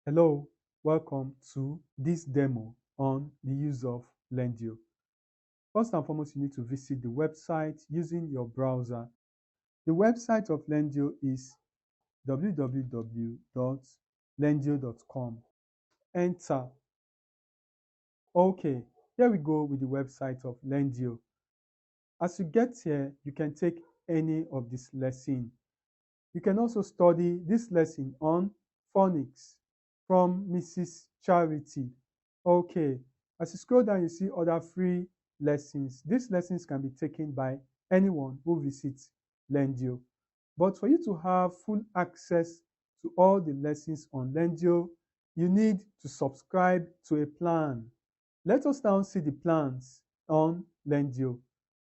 Hello, welcome to this demo on the use of LearnDeo. First and foremost, you need to visit the website using your browser. The website of LearnDeo is www.learndeo.com. Enter. Okay, here we go with the website of LearnDeo. As you get here, you can take any of this lesson. You can also study this lesson on phonics from Mrs. Charity. Okay, as you scroll down, you see other free lessons. These lessons can be taken by anyone who visits LearnDeo. But for you to have full access to all the lessons on LearnDeo, you need to subscribe to a plan. Let us now see the plans on LearnDeo.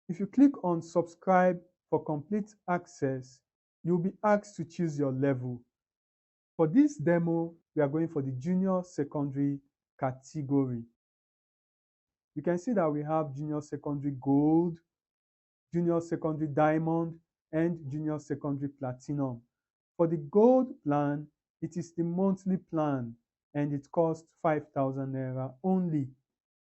If you click on subscribe for complete access, you'll be asked to choose your level. For this demo, we are going for the junior secondary category. You can see that we have junior secondary gold, junior secondary diamond, and junior secondary platinum. For the gold plan, it is the monthly plan and it costs 5,000 naira only.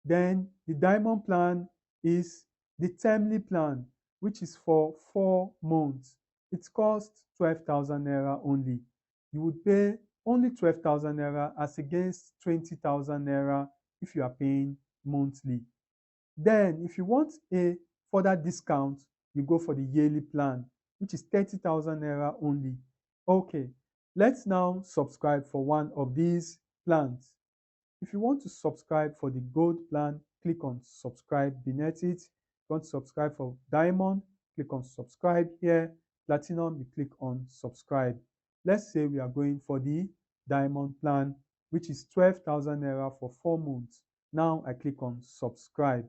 Then the diamond plan is the termly plan, which is for 4 months. It costs 12,000 naira only. You would pay only 12,000 naira as against 20,000 naira if you are paying monthly. Then, if you want a further discount, you go for the yearly plan, which is 30,000 naira only. Okay, let's now subscribe for one of these plans. If you want to subscribe for the gold plan, click on subscribe beneath it. If you want to subscribe for diamond, click on subscribe here. Platinum, you click on subscribe. Let's say we are going for the diamond plan, which is 12,000 naira for 4 months. Now I click on subscribe.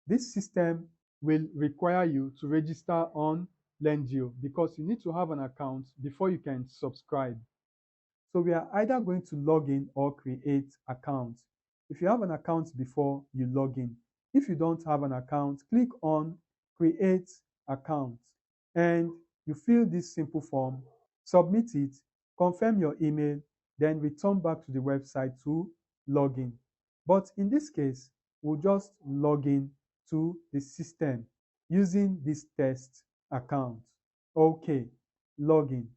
This system will require you to register on LearnDeo because you need to have an account before you can subscribe. So we are either going to log in or create accounts. If you have an account before you log in, if you don't have an account, click on create account and you fill this simple form, submit it, confirm your email, then return back to the website to log in. But in this case, we'll just log in to the system using this test account. Okay, login.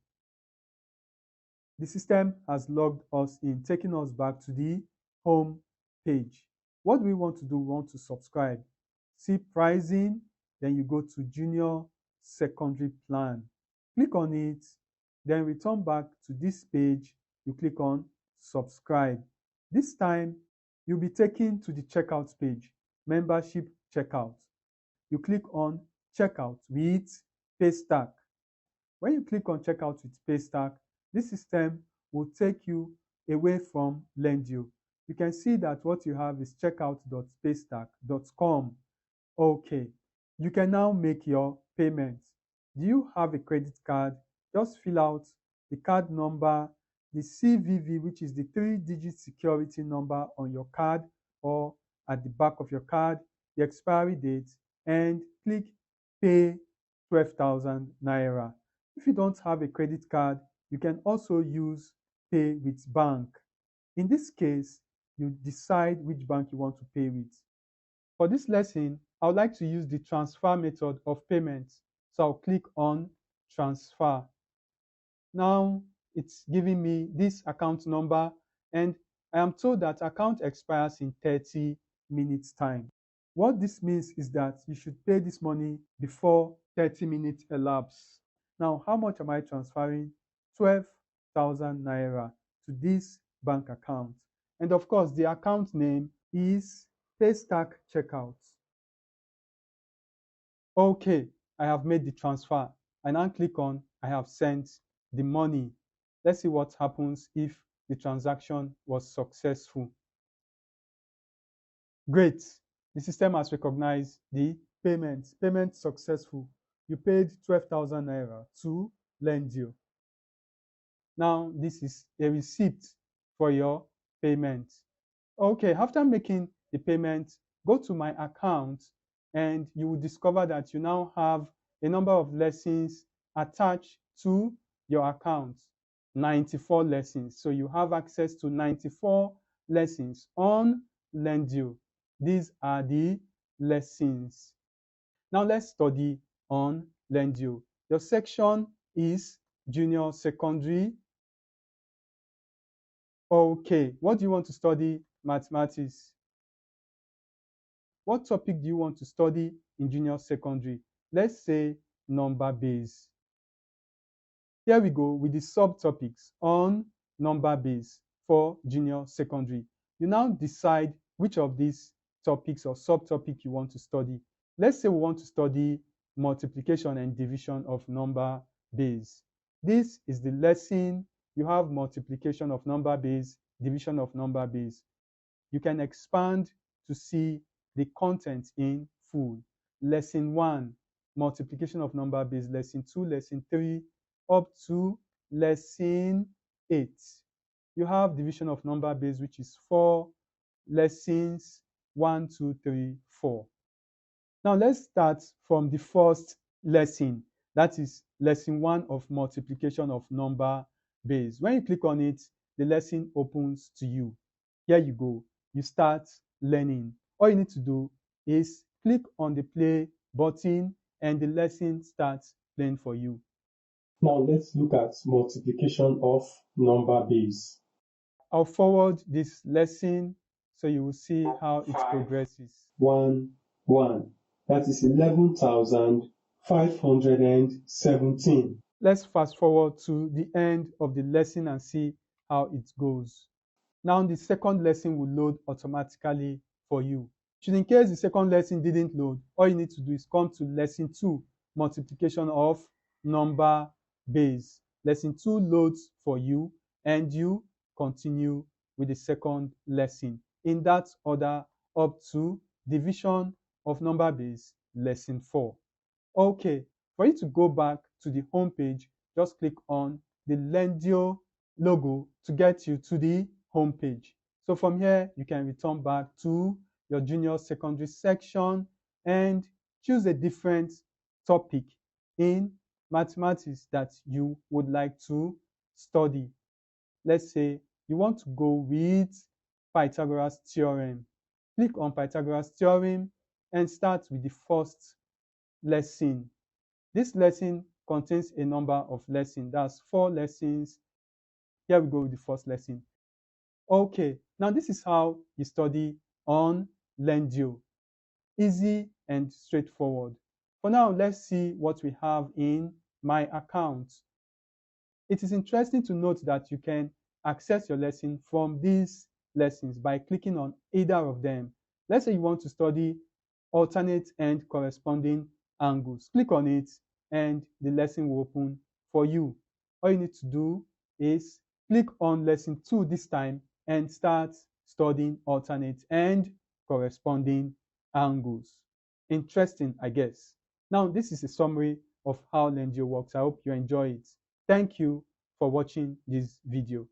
The system has logged us in, taking us back to the home page. What do we want to do? We want to subscribe. See pricing, then you go to junior secondary plan. Click on it, then return back to this page. You click on subscribe. This time, you'll be taken to the checkout page, membership checkout. You click on checkout with paystack. When you click on checkout with paystack, this system will take you away from LearnDeo. You can see that what you have is checkout.paystack.com. Okay, you can now make your payments. Do you have a credit card? Just fill out the card number, the CVV, which is the 3-digit security number on your card or at the back of your card, the expiry date, and click pay 12,000 naira. If you don't have a credit card, you can also use pay with bank. In this case, you decide which bank you want to pay with. For this lesson, I would like to use the transfer method of payment. So I'll click on transfer. Now it's giving me this account number and I am told that account expires in 30 minutes time. What this means is that you should pay this money before 30 minutes elapse. Now, how much am I transferring? 12,000 naira to this bank account. And of course, the account name is Paystack Checkout. Okay, I have made the transfer. I now click on I have sent the money. Let's see what happens if the transaction was successful. Great. The system has recognized the payment. Payment successful. You paid 12,000 naira to LearnDeo. Now, this is a receipt for your payment. Okay, after making the payment, go to my account and you will discover that you now have a number of lessons attached to your account. 94 lessons. So you have access to 94 lessons on LearnDeo. These are the lessons. Now let's study on LearnDeo. Your section is junior secondary. Okay, what do you want to study? Mathematics. What topic do you want to study in junior secondary? Let's say number base. Here we go with the subtopics on number base for junior secondary. You now decide which of these topics or subtopic you want to study. Let's say we want to study multiplication and division of number base. This is the lesson. You have multiplication of number base, division of number base. You can expand to see the content in full. Lesson 1, multiplication of number base. Lesson 2, lesson 3, up to lesson 8. You have division of number base, which is 4 lessons, 1, 2, 3, 4. Now let's start from the first lesson. That is lesson 1 of multiplication of number base. When you click on it, the lesson opens to you. Here you go. You start learning. All you need to do is click on the play button and the lesson starts playing for you. Now let's look at multiplication of number base. I'll forward this lesson so you will see how it progresses. 1, 1. That is 11,517. Let's fast forward to the end of the lesson and see how it goes. Now the second lesson will load automatically for you. Should in case the second lesson didn't load, all you need to do is come to lesson 2, multiplication of number base. Lesson 2 loads for you and you continue with the second lesson in that order up to division of number base, lesson 4. Okay, for you to go back to the home page, just click on the LearnDeo logo to get you to the home page. So from here, you can return back to your junior secondary section and choose a different topic in mathematics that you would like to study. Let's say you want to go with Pythagoras theorem. Click on Pythagoras theorem and start with the first lesson. This lesson contains a number of lessons. That's 4 lessons. Here we go with the first lesson. Okay, now this is how you study on LearnDeo. Easy and straightforward. For now, let's see what we have in my account. It is interesting to note that you can access your lesson from these lessons by clicking on either of them. Let's say you want to study alternate and corresponding angles. Click on it and the lesson will open for you. All you need to do is click on lesson 2 this time and start studying alternate and corresponding angles. Interesting, I guess. Now, this is a summary of how LearnDeo works. I hope you enjoy it. Thank you for watching this video.